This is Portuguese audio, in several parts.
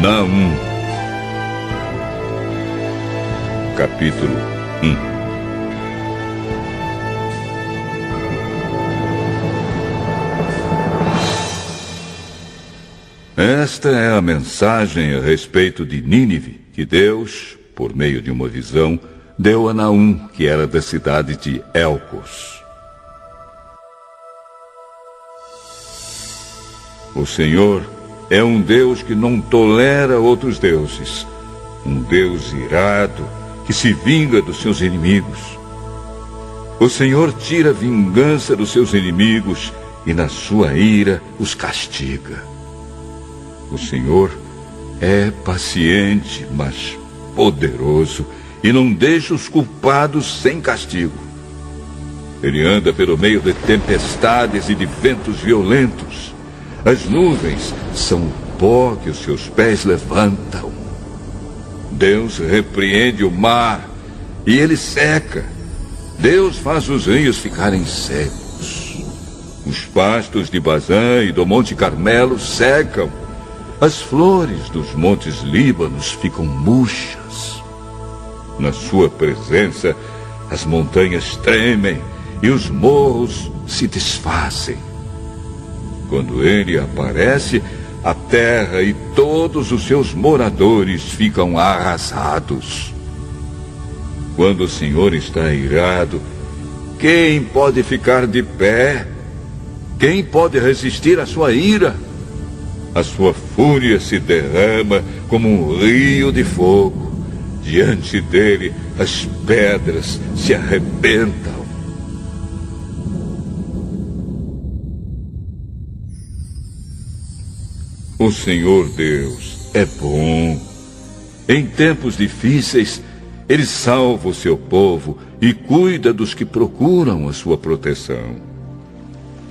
Naum. Capítulo 1. Esta é a mensagem a respeito de Nínive, que Deus, por meio de uma visão, deu a Naum, que era da cidade de Elcos. O Senhor é um Deus que não tolera outros deuses, um Deus irado que se vinga dos seus inimigos. O Senhor tira vingança dos seus inimigos e na sua ira os castiga. O Senhor é paciente, mas poderoso, e não deixa os culpados sem castigo. Ele anda pelo meio de tempestades e de ventos violentos. As nuvens são o pó que os seus pés levantam. Deus repreende o mar e ele seca. Deus faz os rios ficarem secos. Os pastos de Bazã e do Monte Carmelo secam. As flores dos montes Líbanos ficam murchas. Na sua presença, as montanhas tremem e os morros se desfazem. Quando ele aparece, a terra e todos os seus moradores ficam arrasados. Quando o Senhor está irado, quem pode ficar de pé? Quem pode resistir à sua ira? A sua fúria se derrama como um rio de fogo. Diante dele, as pedras se arrebentam. O Senhor Deus é bom. Em tempos difíceis, ele salva o seu povo e cuida dos que procuram a sua proteção.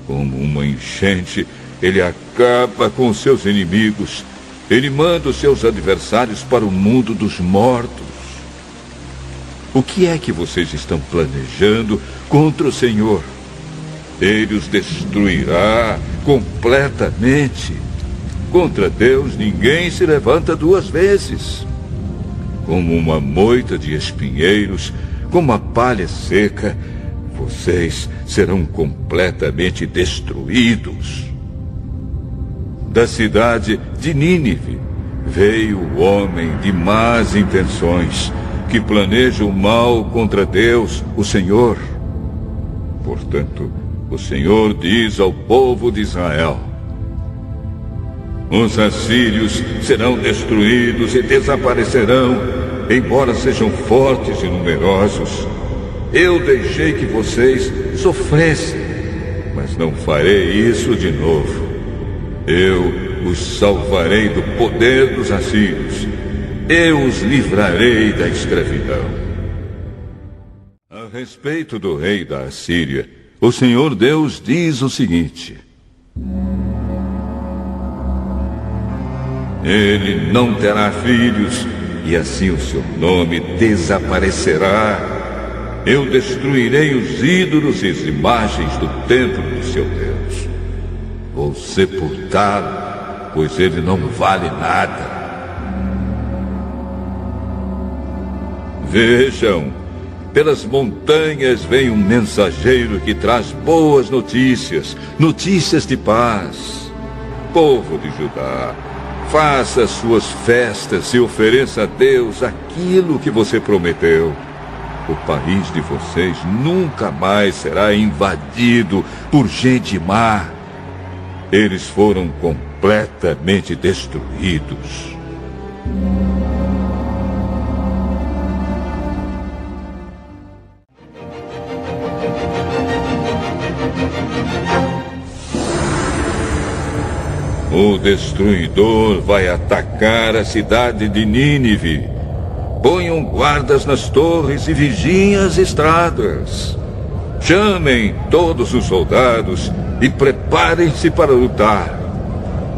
Como uma enchente, ele acaba com os seus inimigos. Ele manda os seus adversários para o mundo dos mortos. O que é que vocês estão planejando contra o Senhor? Ele os destruirá completamente. Contra Deus ninguém se levanta duas vezes. Como uma moita de espinheiros, como a palha seca, vocês serão completamente destruídos. Da cidade de Nínive veio o homem de más intenções, que planeja o mal contra Deus, o Senhor. Portanto, o Senhor diz ao povo de Israel: os assírios serão destruídos e desaparecerão, embora sejam fortes e numerosos. Eu deixei que vocês sofressem, mas não farei isso de novo. Eu os salvarei do poder dos assírios. Eu os livrarei da escravidão. A respeito do rei da Assíria, o Senhor Deus diz o seguinte: ele não terá filhos, e assim o seu nome desaparecerá. Eu destruirei os ídolos e as imagens do templo do seu Deus. Vou sepultá-lo, pois ele não vale nada. Vejam, pelas montanhas vem um mensageiro que traz boas notícias, notícias de paz. Povo de Judá, faça suas festas e ofereça a Deus aquilo que você prometeu. O país de vocês nunca mais será invadido por gente má. Eles foram completamente destruídos. O destruidor vai atacar a cidade de Nínive. Ponham guardas nas torres e vigiem as estradas. Chamem todos os soldados e preparem-se para lutar.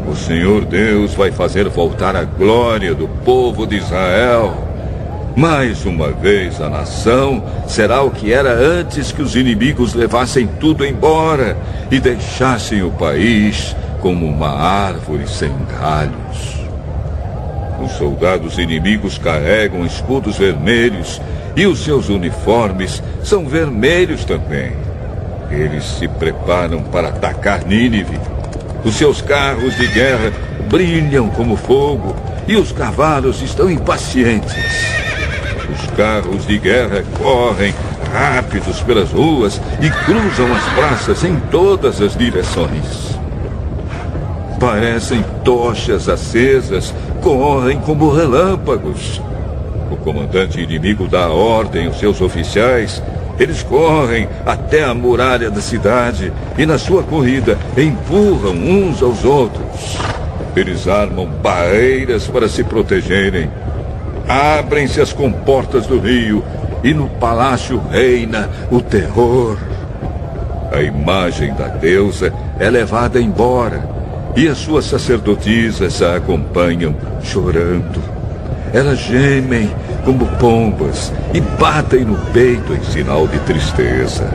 O Senhor Deus vai fazer voltar a glória do povo de Israel. Mais uma vez a nação será o que era antes que os inimigos levassem tudo embora e deixassem o país como uma árvore sem galhos. Os soldados inimigos carregam escudos vermelhos e os seus uniformes são vermelhos também. Eles se preparam para atacar Nínive. Os seus carros de guerra brilham como fogo e os cavalos estão impacientes. Os carros de guerra correm rápidos pelas ruas e cruzam as praças em todas as direções. Parecem tochas acesas, correm como relâmpagos. O comandante inimigo dá ordem aos seus oficiais. Eles correm até a muralha da cidade e, na sua corrida, empurram uns aos outros. Eles armam barreiras para se protegerem. Abrem-se as comportas do rio e no palácio reina o terror. A imagem da deusa é levada embora e as suas sacerdotisas a acompanham chorando. Elas gemem como pombas e batem no peito em sinal de tristeza.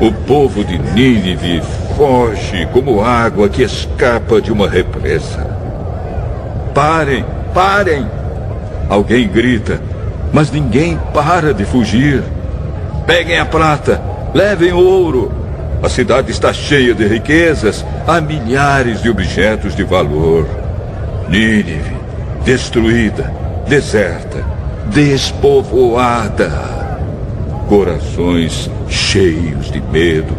O povo de Nínive foge como água que escapa de uma represa. Parem, parem! Alguém grita, mas ninguém para de fugir. Peguem a prata, levem o ouro. A cidade está cheia de riquezas, há milhares de objetos de valor. Nínive, destruída, deserta, despovoada. Corações cheios de medo,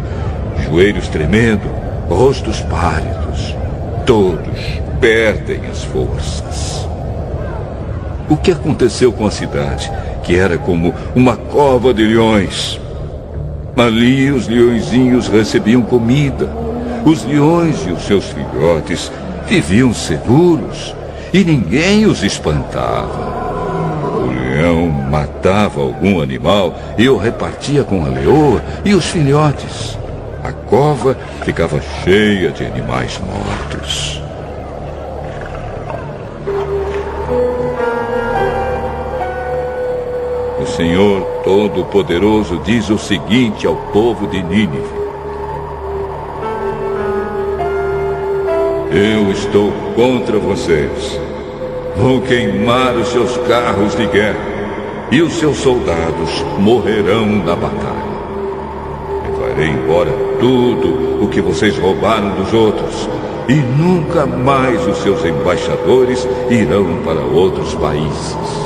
joelhos tremendo, rostos pálidos. Todos perdem as forças. O que aconteceu com a cidade, que era como uma cova de leões? Ali os leõezinhos recebiam comida. Os leões e os seus filhotes viviam seguros e ninguém os espantava. O leão matava algum animal e o repartia com a leoa e os filhotes. A cova ficava cheia de animais mortos. O Senhor Todo-Poderoso diz o seguinte ao povo de Nínive: Eu estou contra vocês. Vou queimar os seus carros de guerra e os seus soldados morrerão na batalha. Levarei embora tudo o que vocês roubaram dos outros e nunca mais os seus embaixadores irão para outros países.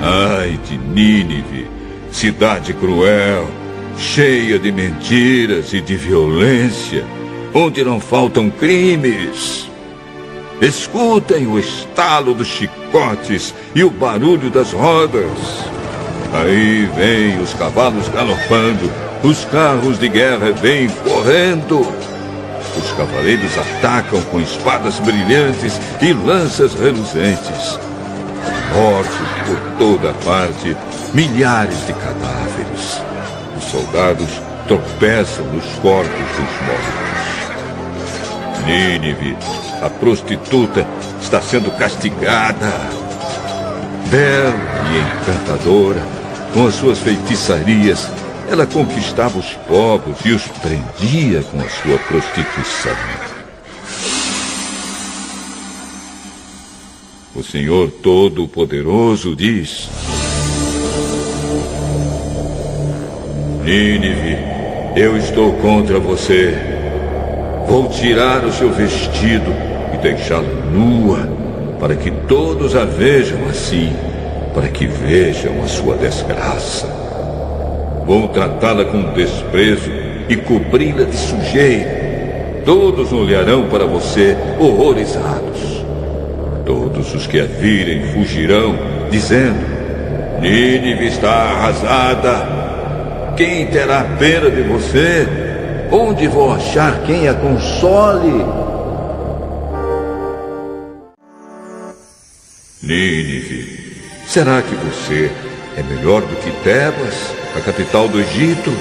Ai de Nínive, cidade cruel, cheia de mentiras e de violência, onde não faltam crimes. Escutem o estalo dos chicotes e o barulho das rodas. Aí vêm os cavalos galopando, os carros de guerra vêm correndo. Os cavaleiros atacam com espadas brilhantes e lanças reluzentes. Mortos por toda parte, milhares de cadáveres. Os soldados tropeçam nos corpos dos mortos. Nínive, a prostituta, está sendo castigada. Bela e encantadora, com as suas feitiçarias, ela conquistava os povos e os prendia com a sua prostituição. O Senhor Todo-Poderoso diz: Nínive, eu estou contra você. Vou tirar o seu vestido e deixá-la nua, para que todos a vejam assim, para que vejam a sua desgraça. Vou tratá-la com desprezo e cobri-la de sujeira. Todos olharão para você horrorizados. Todos os que a virem fugirão, dizendo: Nínive está arrasada. Quem terá pena de você? Onde vou achar quem a console? Nínive, será que você é melhor do que Tebas, a capital do Egito?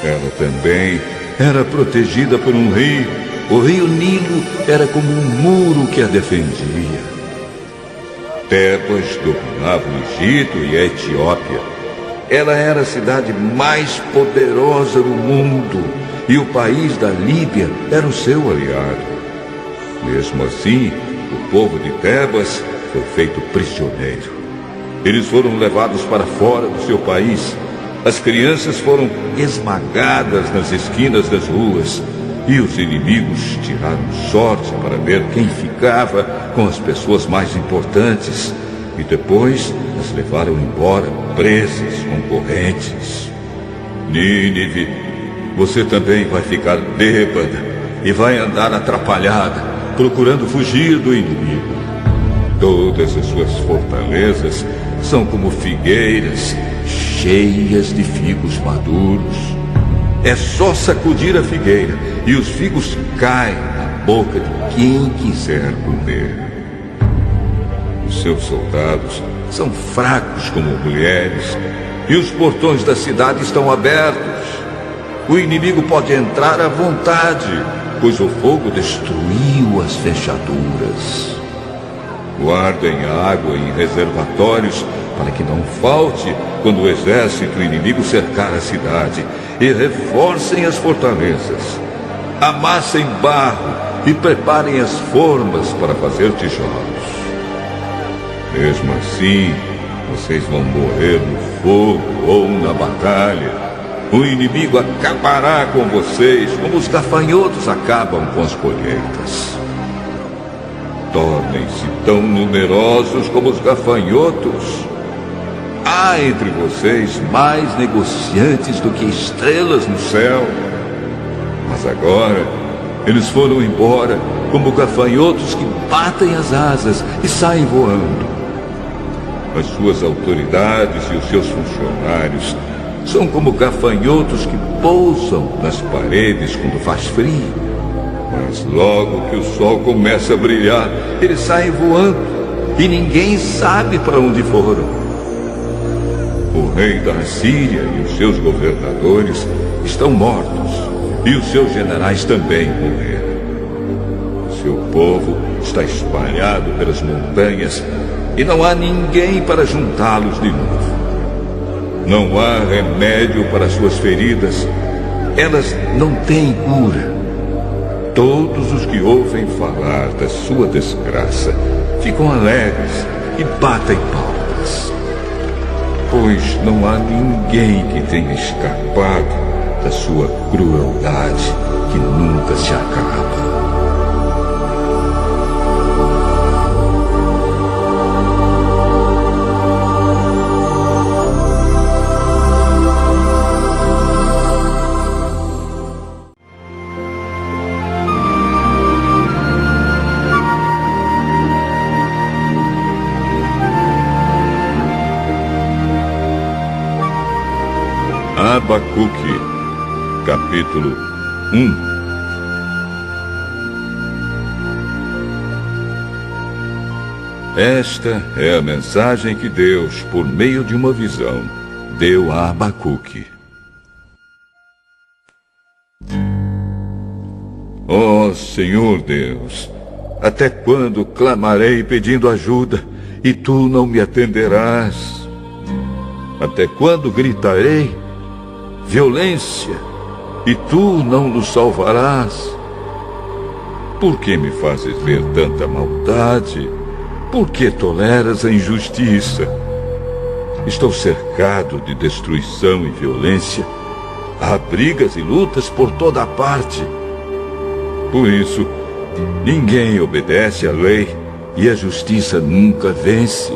Ela também era protegida por um rio. O rio Nilo era como um muro que a defendia. Tebas dominava o Egito e a Etiópia. Ela era a cidade mais poderosa do mundo e o país da Líbia era o seu aliado. Mesmo assim, o povo de Tebas foi feito prisioneiro. Eles foram levados para fora do seu país. As crianças foram esmagadas nas esquinas das ruas. E os inimigos tiraram sorte para ver quem ficava com as pessoas mais importantes. E depois as levaram embora presas com correntes. Nínive, você também vai ficar bêbada e vai andar atrapalhada, procurando fugir do inimigo. Todas as suas fortalezas são como figueiras cheias de figos maduros. É só sacudir a figueira e os figos caem na boca de quem quiser comer. Os seus soldados são fracos como mulheres e os portões da cidade estão abertos. O inimigo pode entrar à vontade, pois o fogo destruiu as fechaduras. Guardem água em reservatórios para que não falte quando o exército inimigo cercar a cidade, e reforcem as fortalezas. Amassem barro e preparem as formas para fazer tijolos. Mesmo assim, vocês vão morrer no fogo ou na batalha. O inimigo acabará com vocês como os gafanhotos acabam com as colheitas. Tornem-se tão numerosos como os gafanhotos. Há entre vocês mais negociantes do que estrelas no céu. Mas agora, eles foram embora como gafanhotos que batem as asas e saem voando. As suas autoridades e os seus funcionários são como gafanhotos que pousam nas paredes quando faz frio. Mas logo que o sol começa a brilhar, eles saem voando e ninguém sabe para onde foram. O rei da Assíria e os seus governadores estão mortos, e os seus generais também morreram. Seu povo está espalhado pelas montanhas, e não há ninguém para juntá-los de novo. Não há remédio para suas feridas, elas não têm cura. Todos os que ouvem falar da sua desgraça ficam alegres e batem palmas. Pois não há ninguém que tenha escapado da sua crueldade que nunca se acaba. Abacuque, capítulo 1. Esta é a mensagem que Deus, por meio de uma visão, deu a Abacuque. Ó Senhor Deus, até quando clamarei pedindo ajuda e tu não me atenderás? Até quando gritarei violência, e tu não nos salvarás? Por que me fazes ver tanta maldade? Por que toleras a injustiça? Estou cercado de destruição e violência. Há brigas e lutas por toda a parte. Por isso, ninguém obedece à lei e a justiça nunca vence.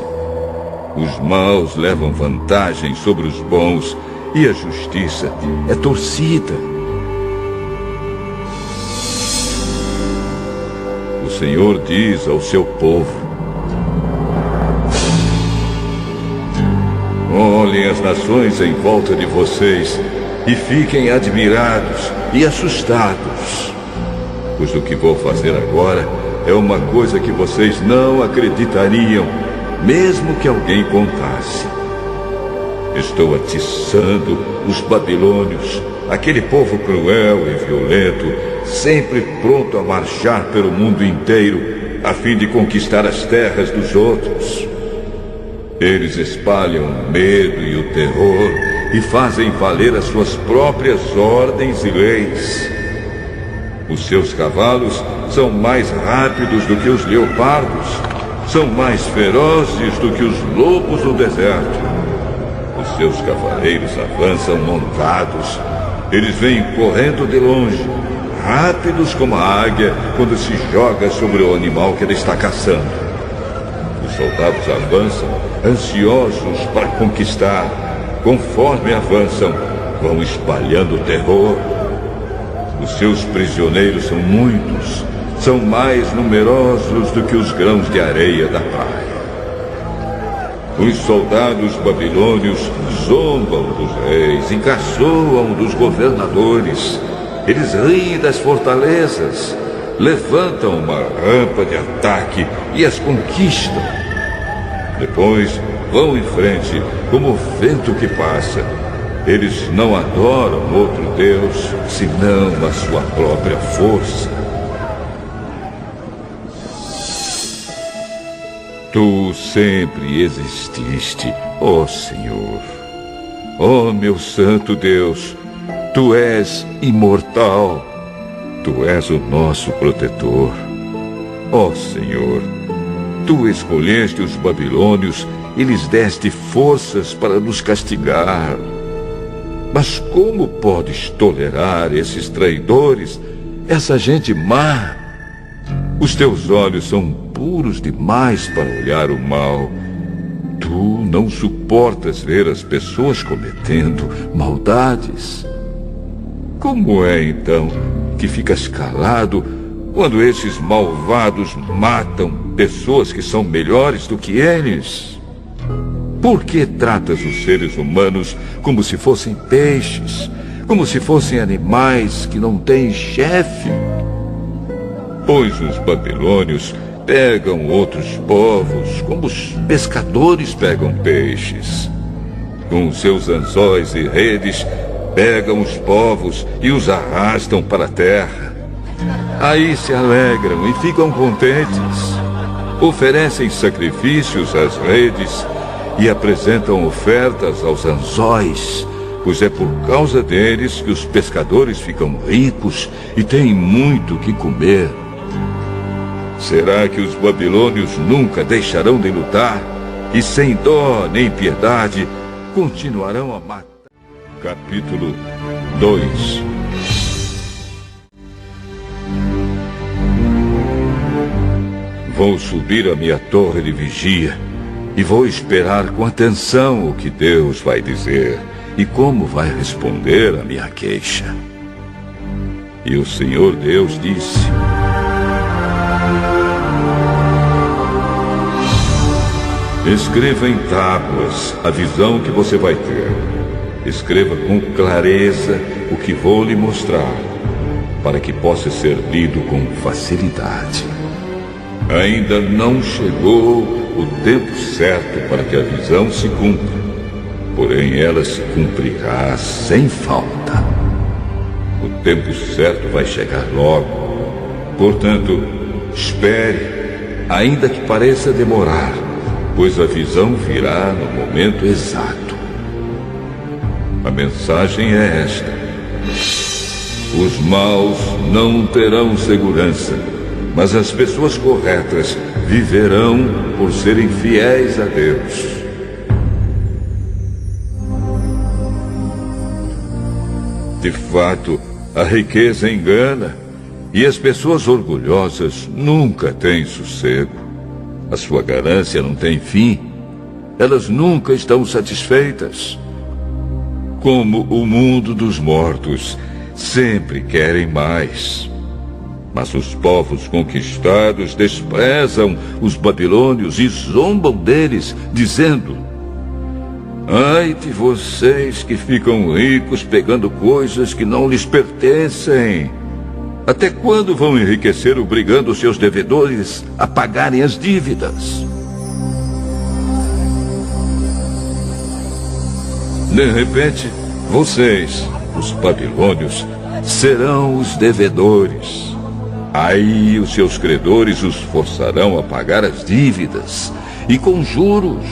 Os maus levam vantagem sobre os bons e a justiça é torcida. O Senhor diz ao seu povo: olhem as nações em volta de vocês e fiquem admirados e assustados, pois o que vou fazer agora é uma coisa que vocês não acreditariam, mesmo que alguém contasse. Estou atiçando os babilônios, aquele povo cruel e violento, sempre pronto a marchar pelo mundo inteiro, a fim de conquistar as terras dos outros. Eles espalham o medo e o terror e fazem valer as suas próprias ordens e leis. Os seus cavalos são mais rápidos do que os leopardos, são mais ferozes do que os lobos do deserto. Os seus cavaleiros avançam montados, eles vêm correndo de longe, rápidos como a águia quando se joga sobre o animal que ela está caçando. Os soldados avançam, ansiosos para conquistar. Conforme avançam, vão espalhando o terror. Os seus prisioneiros são muitos, são mais numerosos do que os grãos de areia da praia. Os soldados babilônios zombam dos reis e caçoam dos governadores. Eles riem das fortalezas, levantam uma rampa de ataque e as conquistam. Depois vão em frente como o vento que passa. Eles não adoram outro Deus senão a sua própria força. Tu sempre exististe, ó Senhor. Ó meu santo Deus, Tu és imortal. Tu és o nosso protetor. Ó Senhor, Tu escolheste os babilônios e lhes deste forças para nos castigar. Mas como podes tolerar esses traidores, essa gente má? Os teus olhos são puros demais para olhar o mal. Tu não suportas ver as pessoas cometendo maldades. Como é, então, que ficas calado quando esses malvados matam pessoas que são melhores do que eles? Por que tratas os seres humanos como se fossem peixes, como se fossem animais que não têm chefe? Pois os babilônios pegam outros povos como os pescadores pegam peixes. Com seus anzóis e redes, pegam os povos e os arrastam para a terra. Aí se alegram e ficam contentes. Oferecem sacrifícios às redes e apresentam ofertas aos anzóis, pois é por causa deles que os pescadores ficam ricos e têm muito o que comer. Será que os babilônios nunca deixarão de lutar e sem dó nem piedade continuarão a matar? Capítulo 2. Vou subir a minha torre de vigia e vou esperar com atenção o que Deus vai dizer e como vai responder a minha queixa. E o Senhor Deus disse: escreva em tábuas a visão que você vai ter. Escreva com clareza o que vou lhe mostrar, para que possa ser lido com facilidade. Ainda não chegou o tempo certo para que a visão se cumpra, porém ela se cumprirá sem falta. O tempo certo vai chegar logo. Portanto, espere, ainda que pareça demorar, pois a visão virá no momento exato. A mensagem é esta: os maus não terão segurança, mas as pessoas corretas viverão por serem fiéis a Deus. De fato, a riqueza engana, e as pessoas orgulhosas nunca têm sossego. A sua ganância não tem fim. Elas nunca estão satisfeitas. Como o mundo dos mortos, sempre querem mais. Mas os povos conquistados desprezam os babilônios e zombam deles, dizendo: ai de vocês que ficam ricos pegando coisas que não lhes pertencem. Até quando vão enriquecer obrigando os seus devedores a pagarem as dívidas? De repente, vocês, os babilônios, serão os devedores. Aí os seus credores os forçarão a pagar as dívidas, e com juros.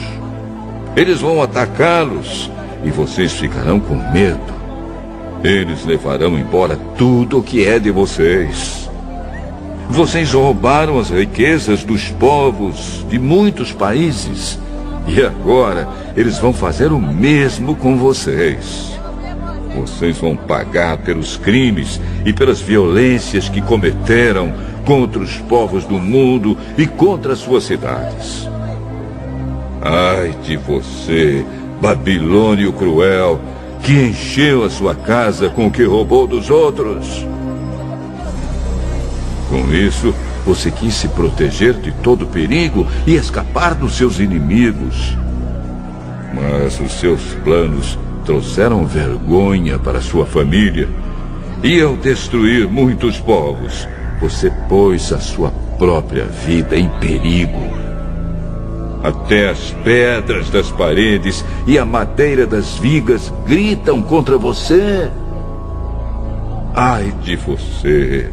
Eles vão atacá-los e vocês ficarão com medo. Eles levarão embora tudo o que é de vocês. Vocês roubaram as riquezas dos povos de muitos países. E agora eles vão fazer o mesmo com vocês. Vocês vão pagar pelos crimes e pelas violências que cometeram contra os povos do mundo e contra as suas cidades. Ai de você, Babilônio cruel, que encheu a sua casa com o que roubou dos outros. Com isso, você quis se proteger de todo perigo e escapar dos seus inimigos. Mas os seus planos trouxeram vergonha para sua família. E ao destruir muitos povos, você pôs a sua própria vida em perigo. Até as pedras das paredes e a madeira das vigas gritam contra você. Ai de você,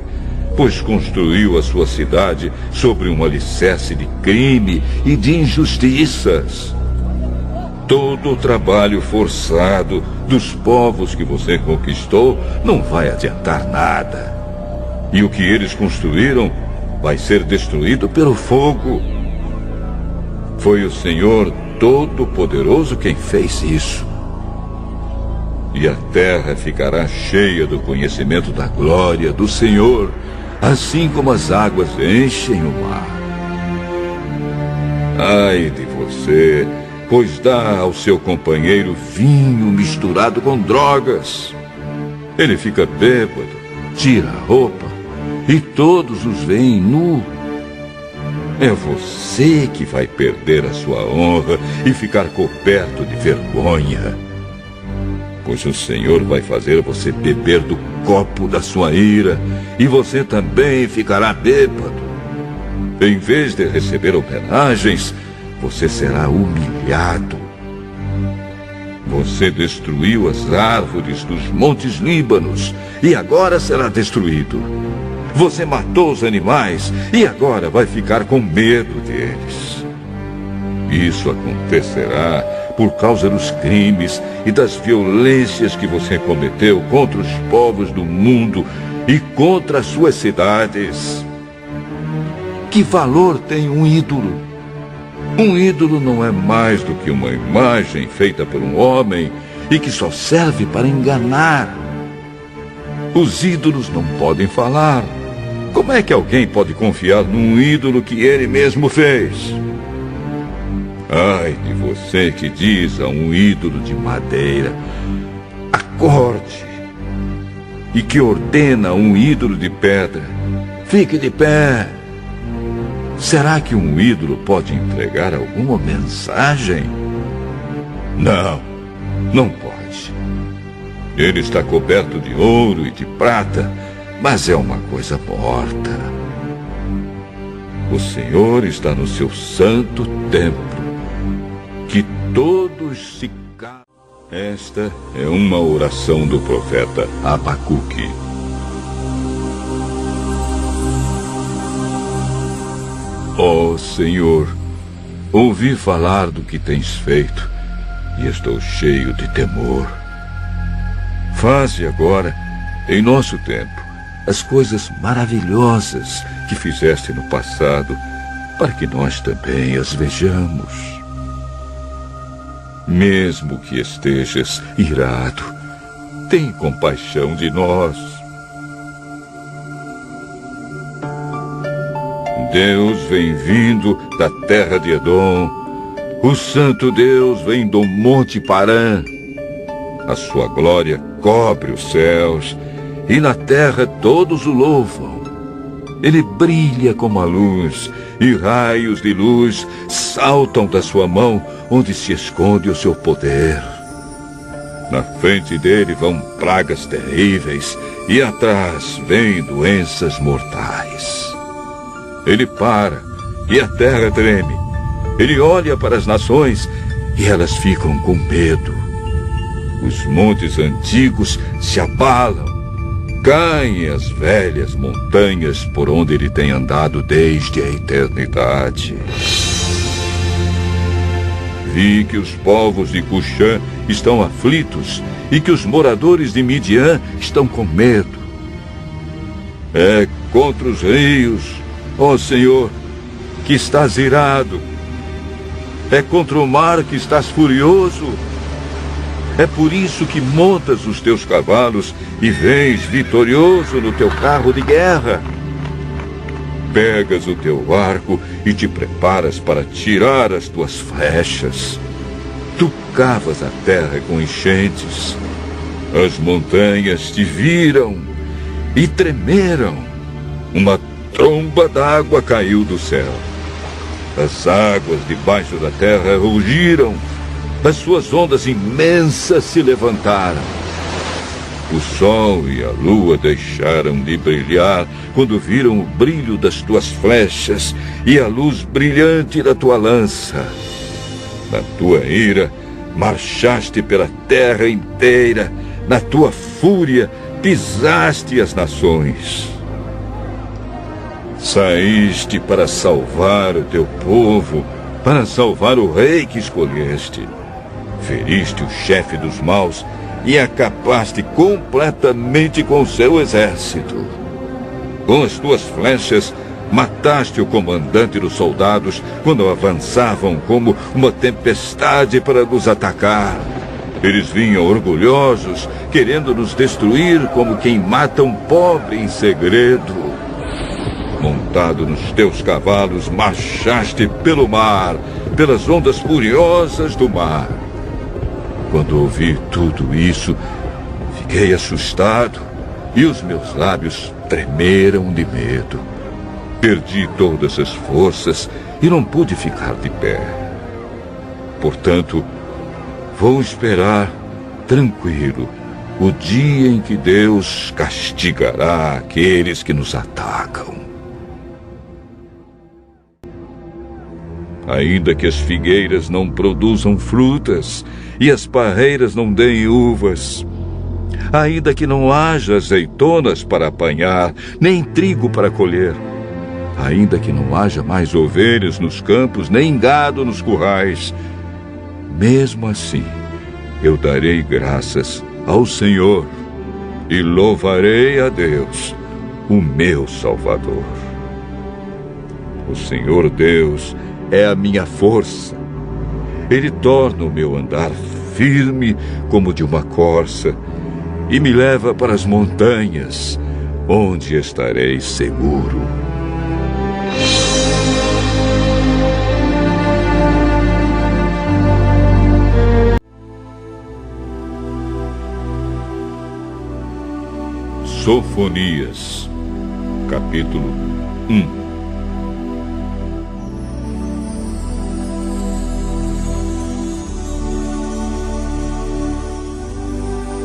pois construiu a sua cidade sobre um alicerce de crime e de injustiças. Todo o trabalho forçado dos povos que você conquistou não vai adiantar nada. E o que eles construíram vai ser destruído pelo fogo. Foi o Senhor Todo-Poderoso quem fez isso. E a terra ficará cheia do conhecimento da glória do Senhor, assim como as águas enchem o mar. Ai de você, pois dá ao seu companheiro vinho misturado com drogas. Ele fica bêbado, tira a roupa e todos os veem nu. É você que vai perder a sua honra e ficar coberto de vergonha. Pois o Senhor vai fazer você beber do copo da sua ira e você também ficará bêbado. Em vez de receber homenagens, você será humilhado. Você destruiu as árvores dos montes Líbanos e agora será destruído. Você matou os animais e agora vai ficar com medo deles. Isso acontecerá por causa dos crimes e das violências que você cometeu contra os povos do mundo e contra as suas cidades. Que valor tem um ídolo? Um ídolo não é mais do que uma imagem feita por um homem e que só serve para enganar. Os ídolos não podem falar. Como é que alguém pode confiar num ídolo que ele mesmo fez? Ai de você que diz a um ídolo de madeira, acorde, e que ordena a um ídolo de pedra, fique de pé. Será que um ídolo pode entregar alguma mensagem? Não, não pode. Ele está coberto de ouro e de prata, mas é uma coisa morta. O Senhor está no seu santo templo. Que todos se calem. Esta é uma oração do profeta Abacuque. Ó Senhor, ouvi falar do que tens feito e estou cheio de temor. Faze agora, em nosso tempo, as coisas maravilhosas que fizeste no passado, para que nós também as vejamos. Mesmo que estejas irado, tem compaixão de nós. Deus vem vindo da terra de Edom, o santo Deus vem do monte Parã. A sua glória cobre os céus, e na terra todos o louvam. Ele brilha como a luz, e raios de luz saltam da sua mão, onde se esconde o seu poder. Na frente dele vão pragas terríveis, e atrás vêm doenças mortais. Ele para, e a terra treme. Ele olha para as nações, e elas ficam com medo. Os montes antigos se abalam. Caem as velhas montanhas por onde ele tem andado desde a eternidade. Vi que os povos de Cuxã estão aflitos e que os moradores de Midian estão com medo. É contra os rios, ó Senhor, que estás irado. É contra o mar que estás furioso. É por isso que montas os teus cavalos e vens vitorioso no teu carro de guerra. Pegas o teu arco e te preparas para tirar as tuas flechas. Tu cavas a terra com enchentes. As montanhas te viram e tremeram. Uma tromba d'água caiu do céu. As águas debaixo da terra rugiram. As suas ondas imensas se levantaram. O sol e a lua deixaram de brilhar quando viram o brilho das tuas flechas e a luz brilhante da tua lança. Na tua ira, marchaste pela terra inteira. Na tua fúria, pisaste as nações. Saíste para salvar o teu povo, para salvar o rei que escolheste. Feriste o chefe dos maus e acabaste completamente com o seu exército. Com as tuas flechas, mataste o comandante dos soldados quando avançavam como uma tempestade para nos atacar. Eles vinham orgulhosos, querendo nos destruir como quem mata um pobre em segredo. Montado nos teus cavalos, marchaste pelo mar, pelas ondas furiosas do mar. Quando ouvi tudo isso, fiquei assustado e os meus lábios tremeram de medo. Perdi todas as forças e não pude ficar de pé. Portanto, vou esperar, tranquilo, o dia em que Deus castigará aqueles que nos atacam. Ainda que as figueiras não produzam frutas e as parreiras não deem uvas, ainda que não haja azeitonas para apanhar, nem trigo para colher, ainda que não haja mais ovelhas nos campos, nem gado nos currais, mesmo assim, eu darei graças ao Senhor e louvarei a Deus, o meu Salvador. O Senhor Deus é a minha força. Ele torna o meu andar firme como de uma corça e me leva para as montanhas, onde estarei seguro. Sofonias, capítulo 1.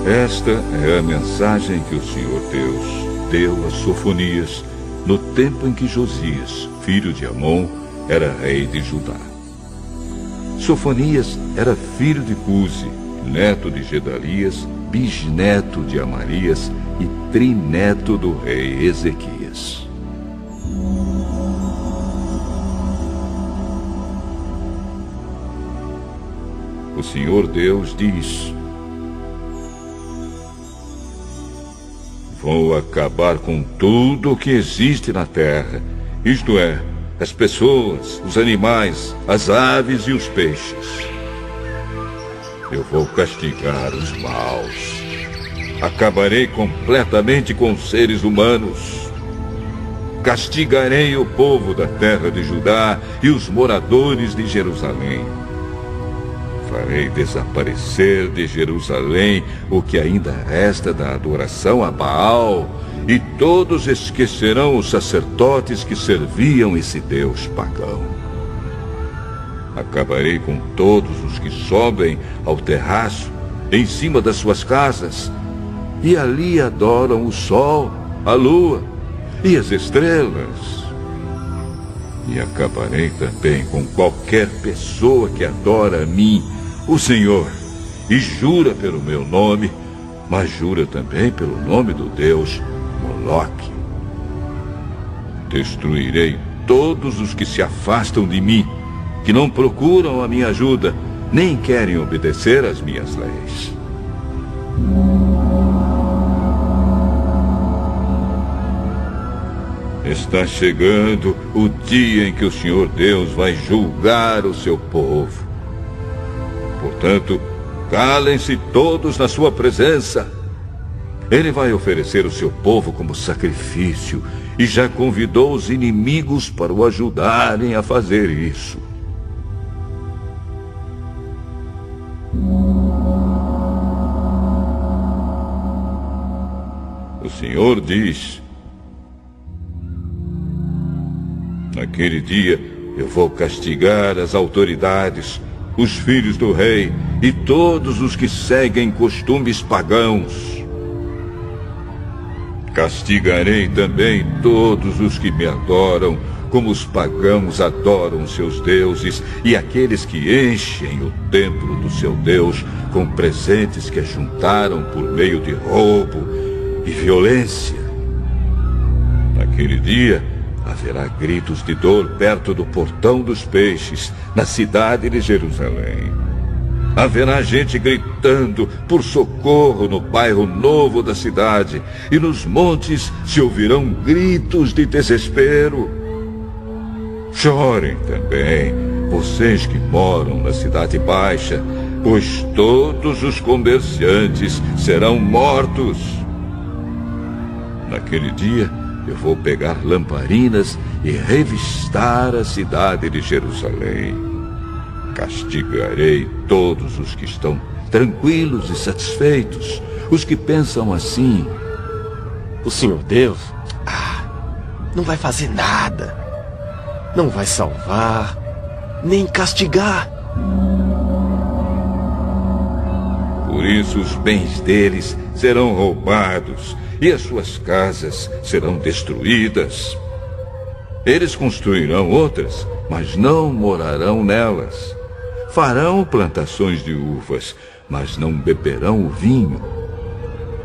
Esta é a mensagem que o Senhor Deus deu a Sofonias no tempo em que Josias, filho de Amon, era rei de Judá. Sofonias era filho de Cusi, neto de Gedalias, bisneto de Amarias e trineto do rei Ezequias. O Senhor Deus diz: vou acabar com tudo o que existe na terra, isto é, as pessoas, os animais, as aves e os peixes. Eu vou castigar os maus. Acabarei completamente com os seres humanos. Castigarei o povo da terra de Judá e os moradores de Jerusalém. Farei desaparecer de Jerusalém o que ainda resta da adoração a Baal, e todos esquecerão os sacerdotes que serviam esse Deus pagão. Acabarei com todos os que sobem ao terraço, em cima das suas casas, e ali adoram o sol, a lua e as estrelas. E acabarei também com qualquer pessoa que adora a mim, o Senhor, e jura pelo meu nome, mas jura também pelo nome do Deus Moloque. Destruirei todos os que se afastam de mim, que não procuram a minha ajuda, nem querem obedecer às minhas leis. Está chegando o dia em que o Senhor Deus vai julgar o seu povo. Portanto, calem-se todos na sua presença. Ele vai oferecer o seu povo como sacrifício e já convidou os inimigos para o ajudarem a fazer isso. O Senhor diz: naquele dia eu vou castigar as autoridades, os filhos do rei e todos os que seguem costumes pagãos. Castigarei também todos os que me adoram, como os pagãos adoram seus deuses, e aqueles que enchem o templo do seu Deus com presentes que ajuntaram por meio de roubo e violência. Naquele dia, haverá gritos de dor perto do portão dos peixes, na cidade de Jerusalém. Haverá gente gritando por socorro no bairro novo da cidade, e nos montes se ouvirão gritos de desespero. Chorem também, vocês que moram na cidade baixa, pois todos os comerciantes serão mortos. Naquele dia, eu vou pegar lamparinas e revistar a cidade de Jerusalém. Castigarei todos os que estão tranquilos e satisfeitos, os que pensam assim: o Senhor Deus, não vai fazer nada, não vai salvar, nem castigar. Por isso os bens deles serão roubados e as suas casas serão destruídas. Eles construirão outras, mas não morarão nelas. Farão plantações de uvas, mas não beberão o vinho.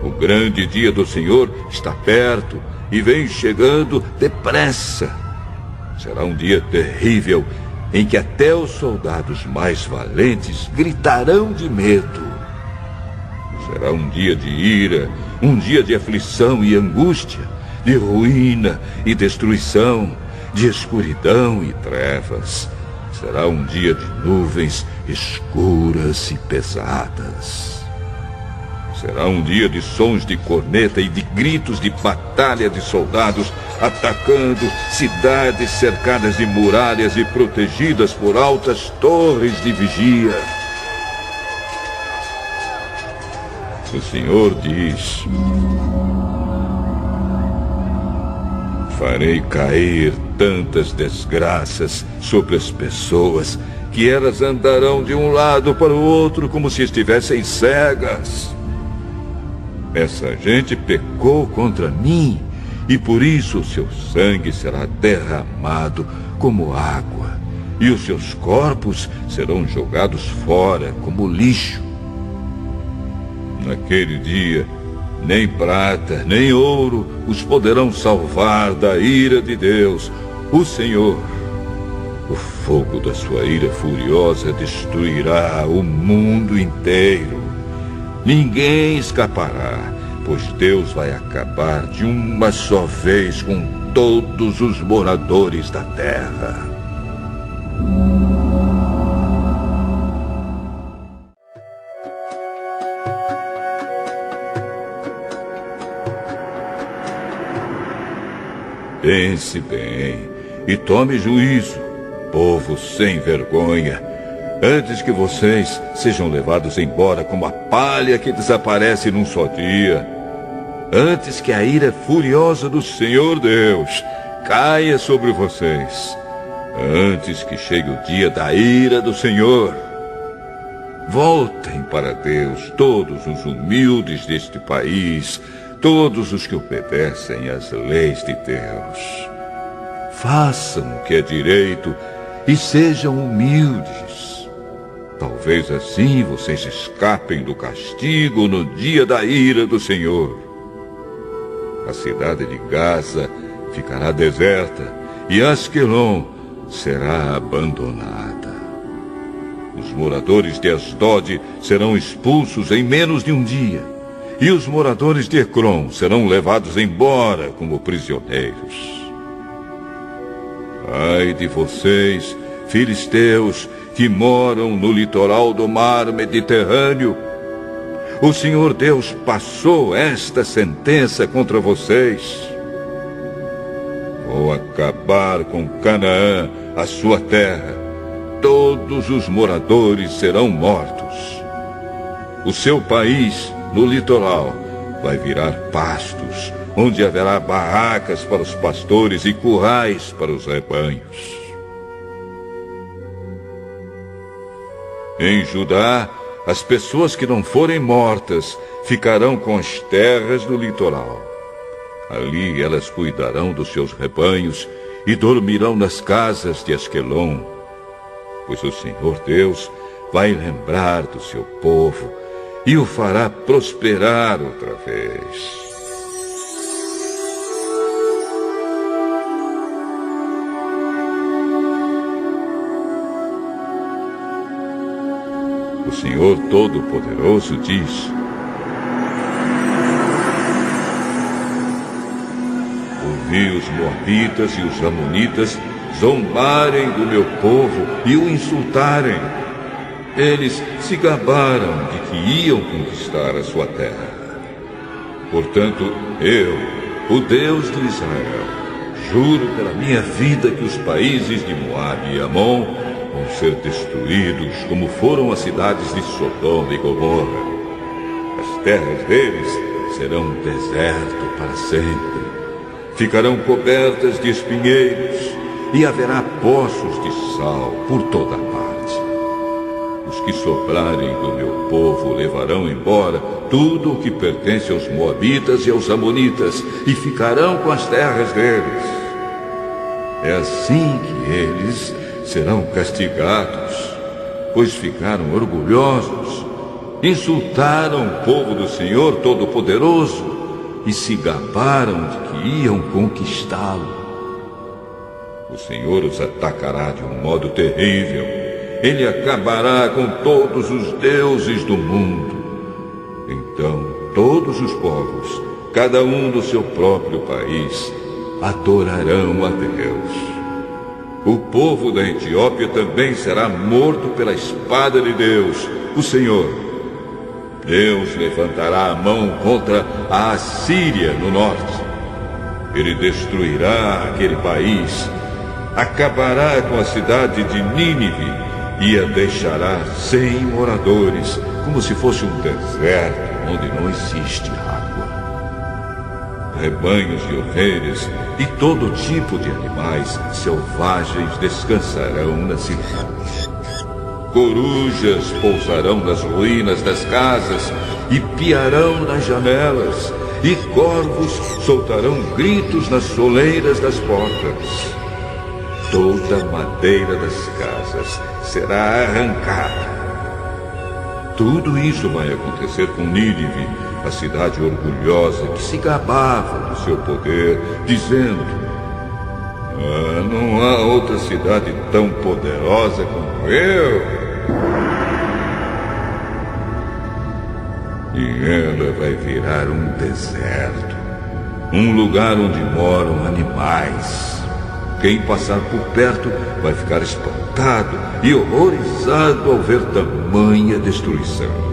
O grande dia do Senhor está perto e vem chegando depressa. Será um dia terrível em que até os soldados mais valentes gritarão de medo. Será um dia de ira, um dia de aflição e angústia, de ruína e destruição, de escuridão e trevas. Será um dia de nuvens escuras e pesadas. Será um dia de sons de corneta e de gritos de batalha de soldados atacando cidades cercadas de muralhas e protegidas por altas torres de vigia. O Senhor diz: farei cair tantas desgraças sobre as pessoas que elas andarão de um lado para o outro como se estivessem cegas. Essa gente pecou contra mim e por isso o seu sangue será derramado como água e os seus corpos serão jogados fora como lixo. Naquele dia, nem prata, nem ouro os poderão salvar da ira de Deus, o Senhor. O fogo da sua ira furiosa destruirá o mundo inteiro. Ninguém escapará, pois Deus vai acabar de uma só vez com todos os moradores da terra. Pense bem e tome juízo, povo sem vergonha, antes que vocês sejam levados embora como a palha que desaparece num só dia. Antes que a ira furiosa do Senhor Deus caia sobre vocês. Antes que chegue o dia da ira do Senhor. Voltem para Deus todos os humildes deste país, todos os que obedecem às leis de Deus. Façam o que é direito e sejam humildes. Talvez assim vocês escapem do castigo no dia da ira do Senhor. A cidade de Gaza ficará deserta e Asquelon será abandonada. Os moradores de Asdod serão expulsos em menos de um dia, e os moradores de Ecrom serão levados embora como prisioneiros. Ai de vocês, filisteus, que moram no litoral do mar Mediterrâneo. O Senhor Deus passou esta sentença contra vocês. Vou acabar com Canaã, a sua terra. Todos os moradores serão mortos. O seu país, no litoral, vai virar pastos, onde haverá barracas para os pastores e currais para os rebanhos. Em Judá, as pessoas que não forem mortas ficarão com as terras do litoral. Ali elas cuidarão dos seus rebanhos e dormirão nas casas de Asquelon, pois o Senhor Deus vai lembrar do seu povo e o fará prosperar outra vez. O Senhor Todo-Poderoso diz: ouvi os moabitas e os amonitas zombarem do meu povo e o insultarem. Eles se gabaram de que iam conquistar a sua terra. Portanto, eu, o Deus de Israel, juro pela minha vida que os países de Moabe e Amon vão ser destruídos como foram as cidades de Sodoma e Gomorra. As terras deles serão um deserto para sempre. Ficarão cobertas de espinheiros e haverá poços de sal por toda parte. Os que sobrarem do meu povo levarão embora tudo o que pertence aos moabitas e aos amonitas e ficarão com as terras deles. É assim que eles serão castigados, pois ficaram orgulhosos, insultaram o povo do Senhor Todo-Poderoso e se gabaram de que iam conquistá-lo. O Senhor os atacará de um modo terrível. Ele acabará com todos os deuses do mundo. Então todos os povos, cada um do seu próprio país, adorarão a Deus. O povo da Etiópia também será morto pela espada de Deus, o Senhor. Deus levantará a mão contra a Assíria no norte. Ele destruirá aquele país, acabará com a cidade de Nínive e a deixará sem moradores, como se fosse um deserto onde não existe água. Rebanhos de ovelhas e todo tipo de animais selvagens descansarão na cidade. Corujas pousarão nas ruínas das casas e piarão nas janelas, e corvos soltarão gritos nas soleiras das portas. Toda a madeira das casas será arrancada. Tudo isso vai acontecer com Nínive, a cidade orgulhosa que se gabava do seu poder, dizendo: não há outra cidade tão poderosa como eu. E ela vai virar um deserto, um lugar onde moram animais. Quem passar por perto vai ficar espantado e horrorizado ao ver tamanha destruição.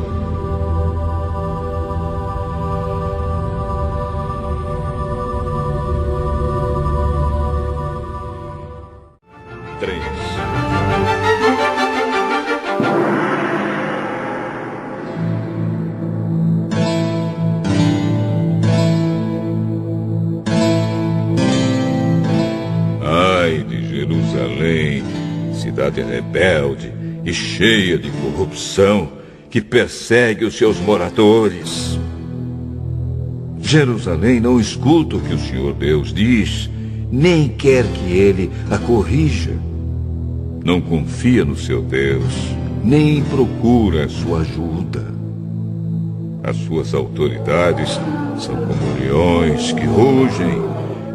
Cidade rebelde e cheia de corrupção, que persegue os seus moradores. Jerusalém não escuta o que o Senhor Deus diz, nem quer que ele a corrija. Não confia no seu Deus, nem procura a sua ajuda. As suas autoridades são como leões que rugem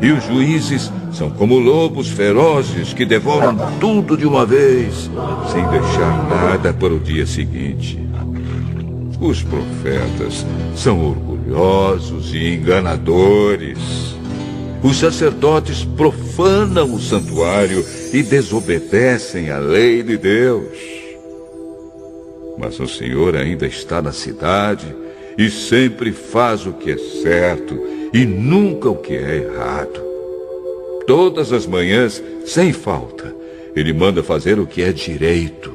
E os juízes são como lobos ferozes que devoram tudo de uma vez, sem deixar nada para o dia seguinte. Os profetas são orgulhosos e enganadores. Os sacerdotes profanam o santuário e desobedecem à lei de Deus. Mas o Senhor ainda está na cidade e sempre faz o que é certo e nunca o que é errado. Todas as manhãs, sem falta, ele manda fazer o que é direito.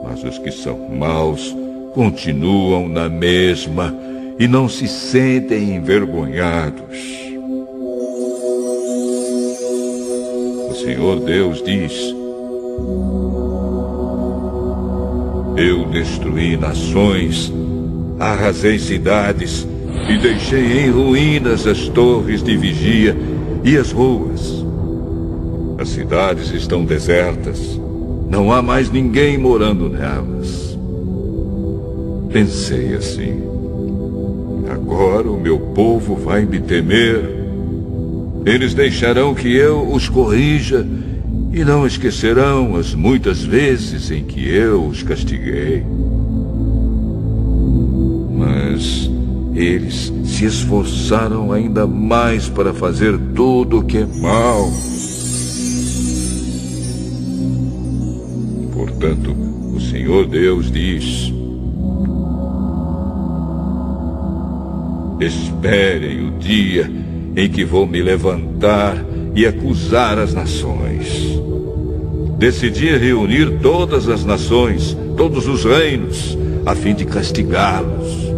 Mas os que são maus continuam na mesma e não se sentem envergonhados. O Senhor Deus diz: eu destruí nações, arrasei cidades e deixei em ruínas as torres de vigia e as ruas. As cidades estão desertas, não há mais ninguém morando nelas. Pensei assim: agora o meu povo vai me temer. Eles deixarão que eu os corrija e não esquecerão as muitas vezes em que eu os castiguei. Mas eles se esforçaram ainda mais para fazer tudo o que é mal. Portanto, o Senhor Deus diz: esperem o dia em que vou me levantar e acusar as nações. Decidi reunir todas as nações, todos os reinos, a fim de castigá-los.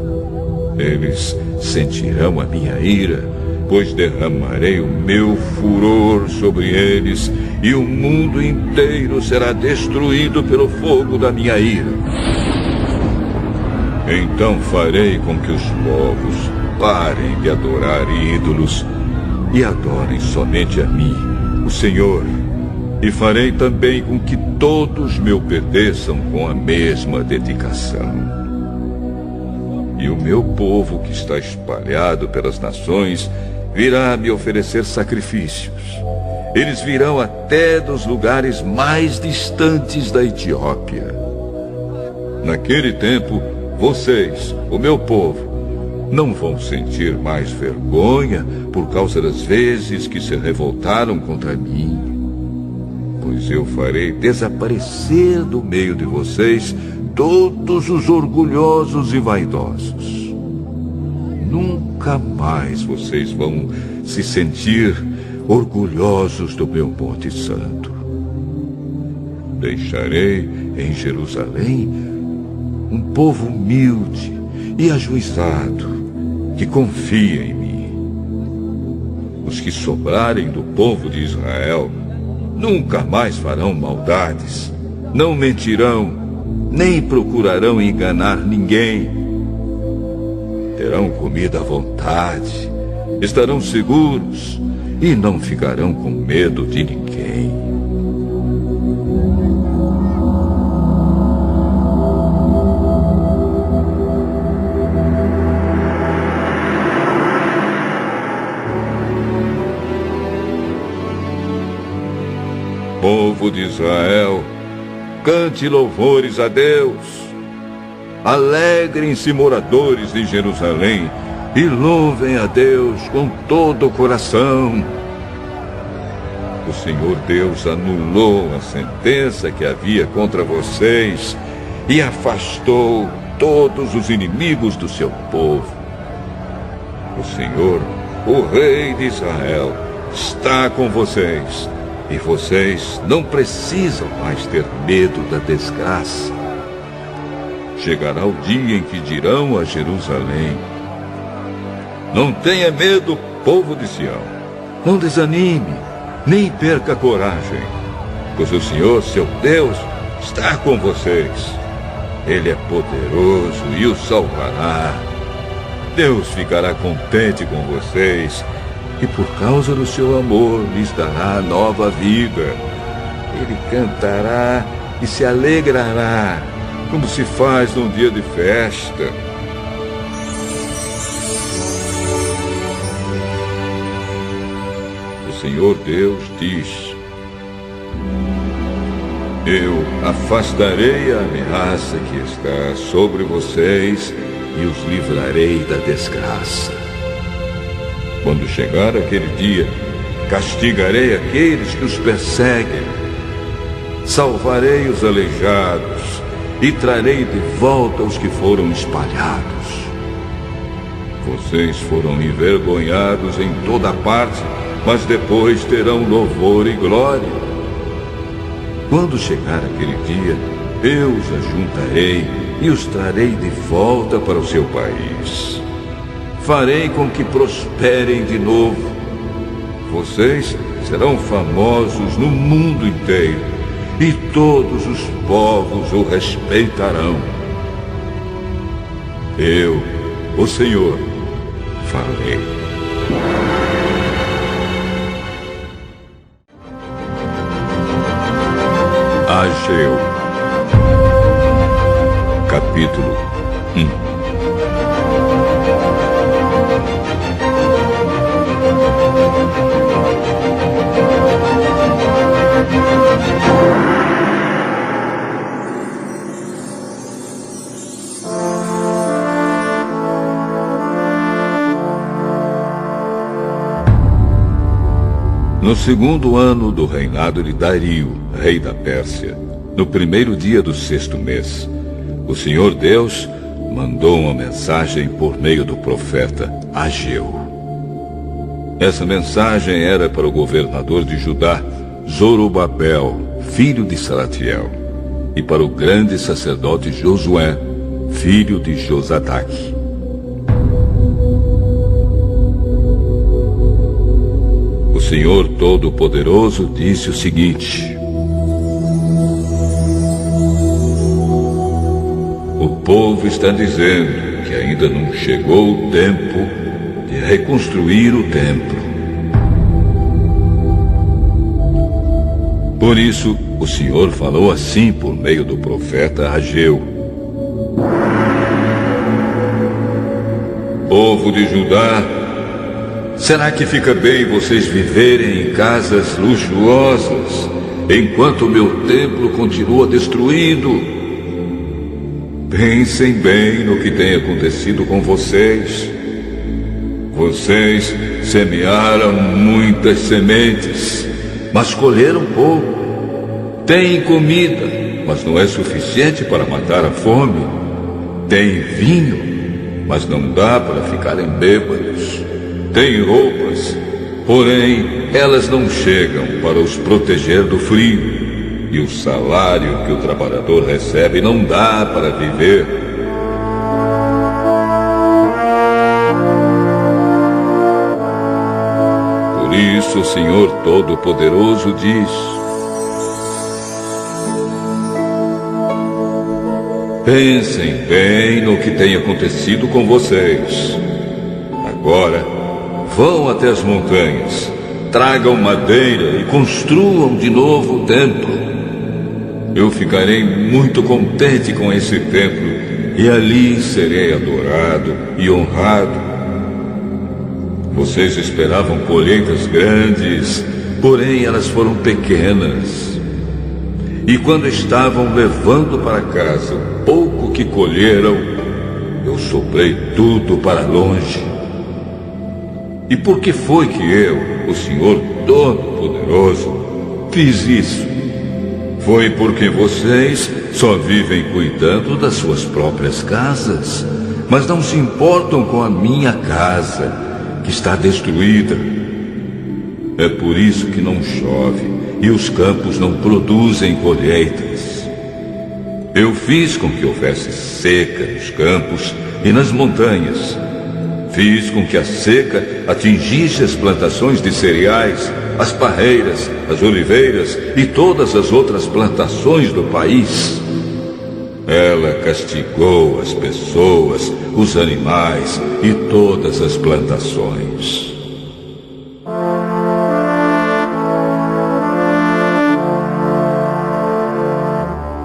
Eles sentirão a minha ira, pois derramarei o meu furor sobre eles, e o mundo inteiro será destruído pelo fogo da minha ira. Então farei com que os povos parem de adorar ídolos e adorem somente a mim, o Senhor. E farei também com que todos me obedeçam com a mesma dedicação. E o meu povo que está espalhado pelas nações virá me oferecer sacrifícios. Eles virão até dos lugares mais distantes da Etiópia. Naquele tempo, vocês, o meu povo, não vão sentir mais vergonha por causa das vezes que se revoltaram contra mim, pois eu farei desaparecer do meio de vocês todos os orgulhosos e vaidosos. Nunca mais vocês vão se sentir orgulhosos do meu Monte Santo. Deixarei em Jerusalém um povo humilde e ajuizado, que confia em mim. Os que sobrarem do povo de Israel nunca mais farão maldades, não mentirão, nem procurarão enganar ninguém. Terão comida à vontade, estarão seguros e não ficarão com medo de ninguém. Povo de Israel, cante louvores a Deus. Alegrem-se, moradores de Jerusalém, e louvem a Deus com todo o coração. O Senhor Deus anulou a sentença que havia contra vocês e afastou todos os inimigos do seu povo. O Senhor, o Rei de Israel, está com vocês. E vocês não precisam mais ter medo da desgraça. Chegará o dia em que dirão a Jerusalém: não tenha medo, povo de Sião. Não desanime, nem perca a coragem, pois o Senhor, seu Deus, está com vocês. Ele é poderoso e os salvará. Deus ficará contente com vocês, e por causa do seu amor lhes dará nova vida. Ele cantará e se alegrará, como se faz num dia de festa. Senhor Deus diz: eu afastarei a ameaça que está sobre vocês e os livrarei da desgraça. Quando chegar aquele dia, castigarei aqueles que os perseguem, salvarei os aleijados e trarei de volta os que foram espalhados. Vocês foram envergonhados em toda parte, mas depois terão louvor e glória. Quando chegar aquele dia, eu os ajuntarei e os trarei de volta para o seu país. Farei com que prosperem de novo. Vocês serão famosos no mundo inteiro e todos os povos o respeitarão. Eu, o Senhor, falei. Ageu, capítulo 1. No segundo ano do reinado de Dario, rei da Pérsia, no primeiro dia do sexto mês, o Senhor Deus mandou uma mensagem por meio do profeta Ageu. Essa mensagem era para o governador de Judá, Zorobabel, filho de Salatiel, e para o grande sacerdote Josué, filho de Josadaque. O Senhor Todo-Poderoso disse o seguinte: o povo está dizendo que ainda não chegou o tempo de reconstruir o templo. Por isso, o Senhor falou assim por meio do profeta Ageu: povo de Judá, será que fica bem vocês viverem em casas luxuosas, enquanto o meu templo continua destruído? Pensem bem no que tem acontecido com vocês. Vocês semearam muitas sementes, mas colheram pouco. Têm comida, mas não é suficiente para matar a fome. Têm vinho, mas não dá para ficarem bêbados. Têm roupas, porém elas não chegam para os proteger do frio. E o salário que o trabalhador recebe não dá para viver. Por isso o Senhor Todo-Poderoso diz: pensem bem no que tem acontecido com vocês. Agora, vão até as montanhas, tragam madeira e construam de novo o templo. Eu ficarei muito contente com esse templo e ali serei adorado e honrado. Vocês esperavam colheitas grandes, porém elas foram pequenas. E quando estavam levando para casa o pouco que colheram, eu soprei tudo para longe. E por que foi que eu, o Senhor Todo-Poderoso, fiz isso? Foi porque vocês só vivem cuidando das suas próprias casas, mas não se importam com a minha casa, que está destruída. É por isso que não chove e os campos não produzem colheitas. Eu fiz com que houvesse seca nos campos e nas montanhas. Fiz com que a seca atingisse as plantações de cereais, as parreiras, as oliveiras e todas as outras plantações do país. Ela castigou as pessoas, os animais e todas as plantações.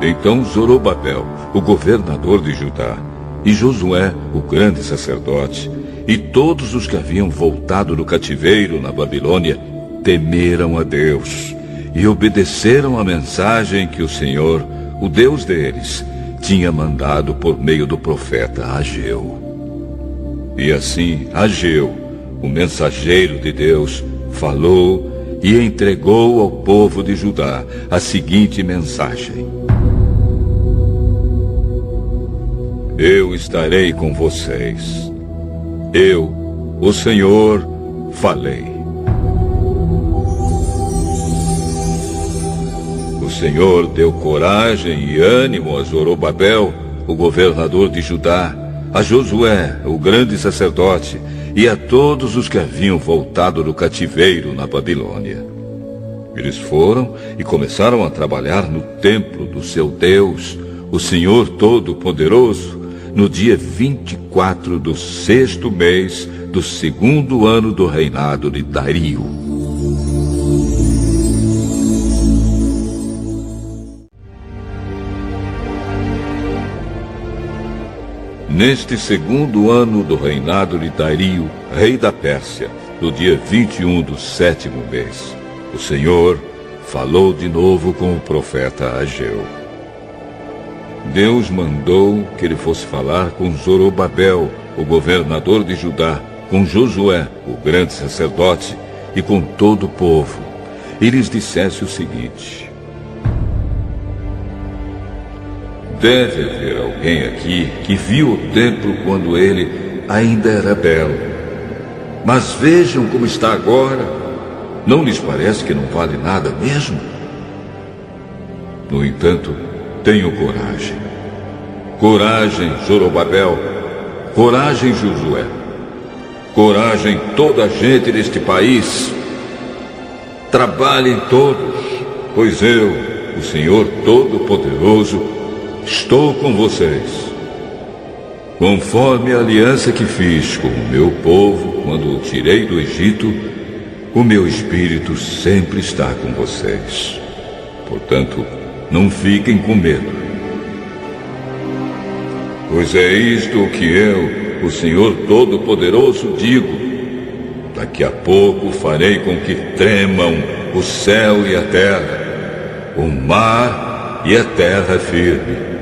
Então Zorobabel, o governador de Judá, e Josué, o grande sacerdote, e todos os que haviam voltado do cativeiro na Babilônia, temeram a Deus e obedeceram à mensagem que o Senhor, o Deus deles, tinha mandado por meio do profeta Ageu. E assim Ageu, o mensageiro de Deus, falou e entregou ao povo de Judá a seguinte mensagem: Eu estarei com vocês. Eu, o Senhor, falei. O Senhor deu coragem e ânimo a Zorobabel, o governador de Judá, a Josué, o grande sacerdote, e a todos os que haviam voltado do cativeiro na Babilônia. Eles foram e começaram a trabalhar no templo do seu Deus, o Senhor Todo-Poderoso, no dia 24 do 6º mês do 2º ano do reinado de Dario. Neste 2º ano do reinado de Dario, rei da Pérsia, no dia 21 do 7º mês, o Senhor falou de novo com o profeta Ageu. Deus mandou que ele fosse falar com Zorobabel, o governador de Judá, com Josué, o grande sacerdote, e com todo o povo, e lhes dissesse o seguinte: Deve haver alguém aqui que viu o templo quando ele ainda era belo. Mas vejam como está agora. Não lhes parece que não vale nada mesmo? No entanto, tenham coragem. Coragem, Zorobabel. Coragem, Josué. Coragem, toda a gente deste país. Trabalhem todos, pois eu, o Senhor Todo-Poderoso, estou com vocês. Conforme a aliança que fiz com o meu povo quando o tirei do Egito, o meu espírito sempre está com vocês. Portanto, não fiquem com medo. Pois é isto que eu, o Senhor Todo-Poderoso, digo: daqui a pouco farei com que tremam o céu e a terra, o mar e a terra firme.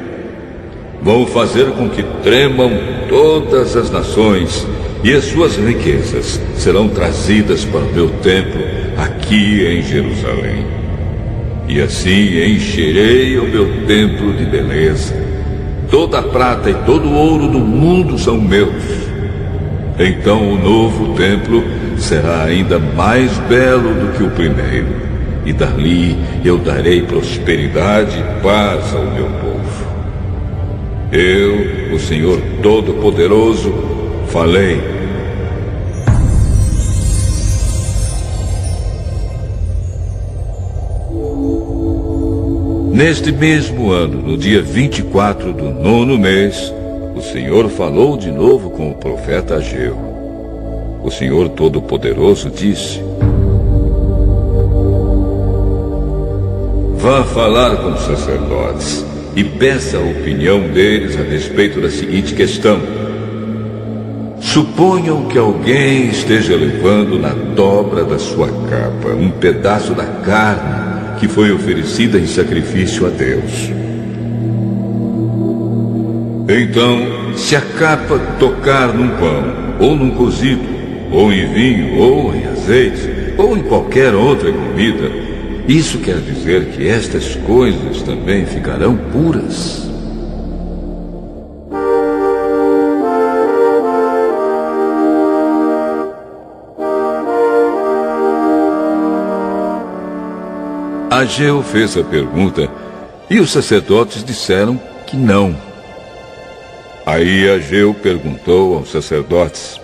Vou fazer com que tremam todas as nações, e as suas riquezas serão trazidas para o meu templo aqui em Jerusalém. E assim encherei o meu templo de beleza. Toda a prata e todo o ouro do mundo são meus. Então o novo templo será ainda mais belo do que o primeiro, e dali eu darei prosperidade e paz ao meu povo. Eu, o Senhor Todo-Poderoso, falei. Neste mesmo ano, no dia 24 do 9º mês, o Senhor falou de novo com o profeta Ageu. O Senhor Todo-Poderoso disse: Vá falar com os sacerdotes e peça a opinião deles a respeito da seguinte questão. Suponham que alguém esteja levando na dobra da sua capa um pedaço da carne que foi oferecida em sacrifício a Deus. Então, se a capa tocar num pão, ou num cozido, ou em vinho, ou em azeite, ou em qualquer outra comida, isso quer dizer que estas coisas também ficarão puras. Ageu fez a pergunta e os sacerdotes disseram que não. Aí Ageu perguntou aos sacerdotes: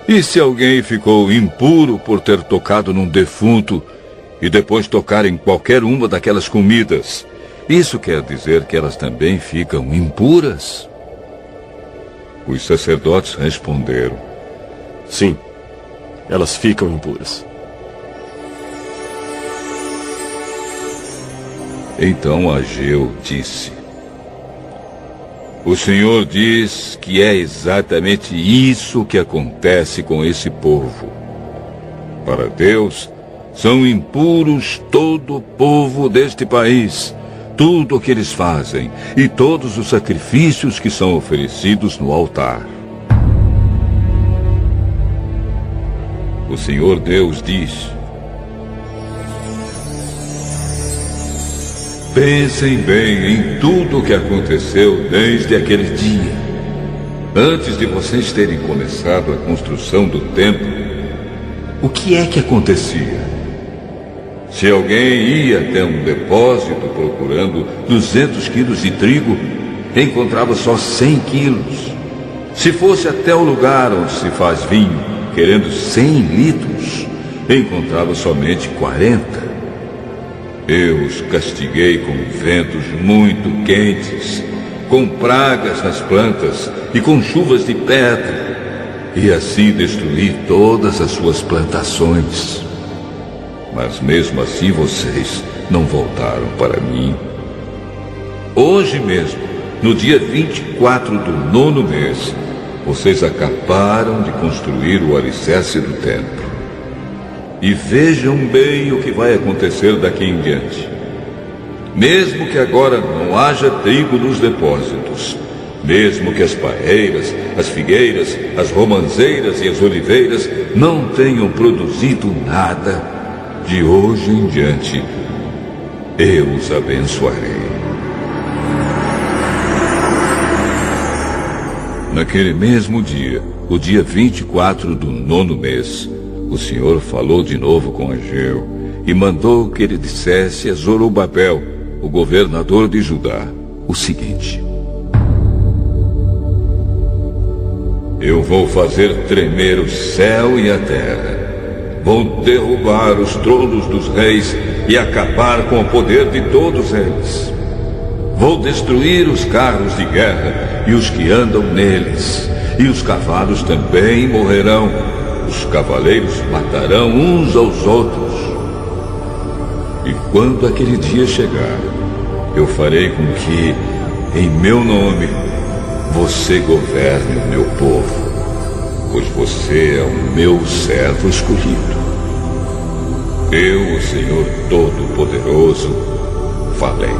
E se alguém ficou impuro por ter tocado num defunto e depois tocar em qualquer uma daquelas comidas, isso quer dizer que elas também ficam impuras? Os sacerdotes responderam: Sim, elas ficam impuras. Então Ageu disse: O Senhor diz que é exatamente isso que acontece com esse povo. Para Deus, são impuros todo o povo deste país, tudo o que eles fazem e todos os sacrifícios que são oferecidos no altar. O Senhor Deus diz: pensem bem em tudo o que aconteceu desde aquele dia. Antes de vocês terem começado a construção do templo, o que é que acontecia? Se alguém ia até um depósito procurando 200 quilos de trigo, encontrava só 100 quilos. Se fosse até o lugar onde se faz vinho, querendo 100 litros, encontrava somente 40. Eu os castiguei com ventos muito quentes, com pragas nas plantas e com chuvas de pedra, e assim destruí todas as suas plantações. Mas mesmo assim vocês não voltaram para mim. Hoje mesmo, no dia 24 do 9º mês, vocês acabaram de construir o alicerce do templo. E vejam bem o que vai acontecer daqui em diante. Mesmo que agora não haja trigo nos depósitos, mesmo que as parreiras, as figueiras, as romãzeiras e as oliveiras não tenham produzido nada, de hoje em diante, eu os abençoarei. Naquele mesmo dia, o dia 24 do 9º mês, o Senhor falou de novo com Ageu e mandou que ele dissesse a Zorobabel, o governador de Judá, o seguinte: eu vou fazer tremer o céu e a terra. Vou derrubar os tronos dos reis e acabar com o poder de todos eles. Vou destruir os carros de guerra e os que andam neles, e os cavalos também morrerão. Os cavaleiros matarão uns aos outros. E quando aquele dia chegar, eu farei com que, em meu nome, você governe o meu povo, pois você é o meu servo escolhido. Eu, o Senhor Todo-Poderoso, falei.